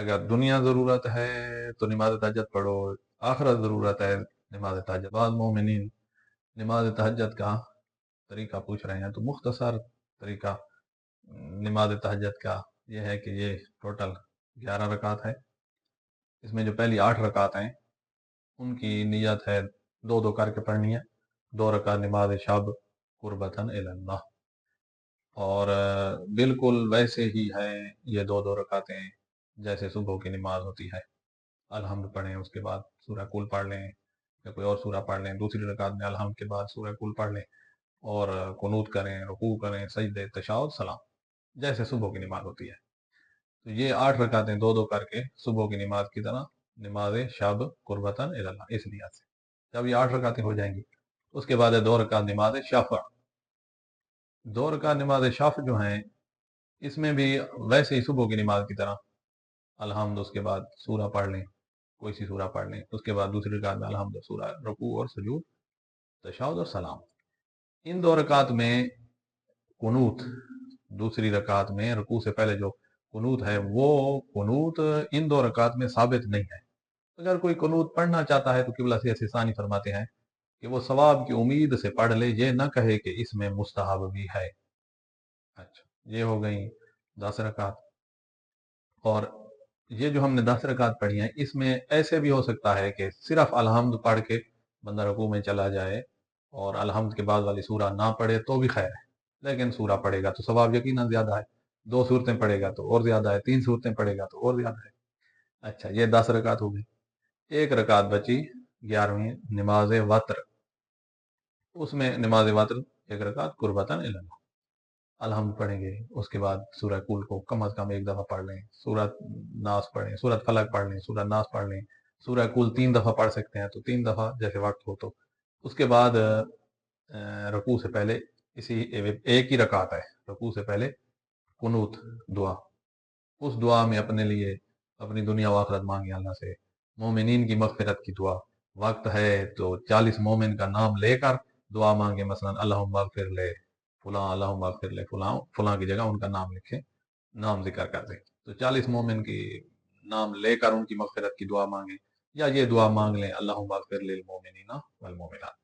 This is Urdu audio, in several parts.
اگر دنیا ضرورت ہے تو نماز تہجد پڑھو، آخرت ضرورت ہے نماز تہجد۔ بعض مومنین نماز تہجد کا طریقہ پوچھ رہے ہیں، تو مختصر طریقہ نماز تہجد کا یہ ہے کہ یہ ٹوٹل 11 رکعت ہے۔ اس میں جو پہلی 8 رکعت ہیں ان کی نیت ہے 2 کر کے پڑھنی ہے، 2 رکعت نماز شب قربتاً الی اللہ، اور بالکل ویسے ہی ہے یہ 2 رکعتیں جیسے صبح کی نماز ہوتی ہے۔ الحمد پڑھیں، اس کے بعد سورہ کل پڑھ لیں یا کوئی اور سورہ پڑھ لیں، دوسری رکعت میں الحمد کے بعد سورہ کل پڑھ لیں اور قنوت کریں، رکوع کریں، سجدے، تشہد، سلام، جیسے صبح کی نماز ہوتی ہے۔ تو یہ 8 رکعتیں 2 کر کے صبح کی نماز کی طرح نماز شب قربتاً الی اللہ، اس نیت سے جب یہ 8 رکعتیں ہو جائیں گی اس کے بعد 2 رکعت نماز شفع۔ 2 رکعت نماز شفع جو ہیں اس میں بھی ویسے ہی صبح کی نماز کی طرح الحمد، اس کے بعد سورہ پڑھ لیں، کوئی سی سورہ پڑھ لیں، اس کے بعد دوسری رکعت میں الحمد، سورہ، رکوع اور سجود، تشہد اور سلام۔ ان 2 رکعت میں قنوت، دوسری رکعت میں رکوع سے پہلے جو قنوت ہے وہ قنوت ان 2 رکعت میں ثابت نہیں ہے۔ اگر کوئی قنوت پڑھنا چاہتا ہے تو قبلہ سیاسی ثانی فرماتے ہیں کہ وہ ثواب کی امید سے پڑھ لے، یہ نہ کہے کہ اس میں مستحب بھی ہے۔ اچھا، یہ ہو گئی 10 رکعت۔ اور یہ جو ہم نے 10 رکعت پڑھی ہیں اس میں ایسے بھی ہو سکتا ہے کہ صرف الحمد پڑھ کے بندہ رکوع میں چلا جائے اور الحمد کے بعد والی سورہ نہ پڑھے تو بھی خیر ہے، لیکن سورہ پڑھے گا تو ثواب یقیناً زیادہ ہے، 2 سورتیں پڑھے گا تو اور زیادہ ہے، 3 سورتیں پڑھے گا تو اور زیادہ ہے۔ اچھا، یہ 10 رکعت ہو گئی۔ 1 رکعت بچی 11ویں نماز وتر، اس میں نماز وتر 1 رکعت قربتاً الی اللہ، الحمد پڑھیں گے، اس کے بعد سورہ کل کو کم از کم 1 دفعہ پڑھ لیں، سورۃ ناس پڑھیں، سورۃ فلق پڑھ لیں، سورۃ ناس پڑھ لیں، سورہ کل 3 دفعہ پڑھ سکتے ہیں تو 3 دفعہ جیسے وقت ہو تو۔ اس کے بعد رکوع سے پہلے اسی ایک ہی رکعت ہے، رکوع سے پہلے قنوت دعا، اس دعا میں اپنے لیے اپنی دنیا و آخرت مانگیں اللہ سے، مومنین کی مغفرت کی دعا، وقت ہے تو 40 مومن کا نام لے کر دعا مانگیں، مثلا اللہم اغفر لے فلاں، اللہم اغفر لے فلاں، فلاں کی جگہ ان کا نام لکھیں، نام ذکر کر دیں، تو 40 مومن کی نام لے کر ان کی مغفرت کی دعا مانگیں، یا یہ دعا مانگ لیں اللہم اغفر للمومنین والمومنات۔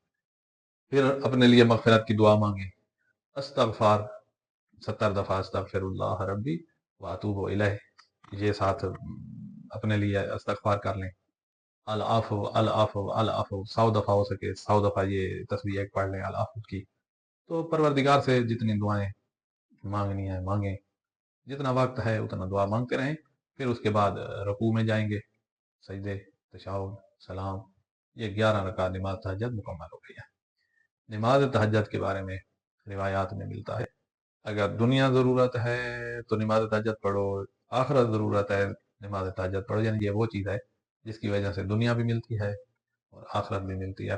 پھر اپنے لیے مغفرت کی دعا مانگیں، استغفار 70 دفعہ استغفر اللہ ربی واتوب الیہ، یہ ساتھ اپنے لیے استغفار کر لیں، العفو العفو العفو 100 دفعہ ہو سکے 100 دفعہ یہ تسبیح ایک پڑھ لیں العفو کی۔ تو پروردگار سے جتنی دعائیں مانگنی ہیں مانگیں، جتنا وقت ہے اتنا دعا مانگتے رہیں، پھر اس کے بعد رکوع میں جائیں گے، سجدے، تشہد، سلام، یہ 11 رکعت نماز تہجد مکمل ہو گئی ہے۔ نماز تہجد کے بارے میں روایات میں ملتا ہے اگر دنیا ضرورت ہے تو نماز تہجد پڑھو، آخرت ضرورت ہے نماز تہجد پڑھو، یعنی یہ وہ چیز ہے جس کی وجہ سے دنیا بھی ملتی ہے اور آخرت بھی ملتی ہے۔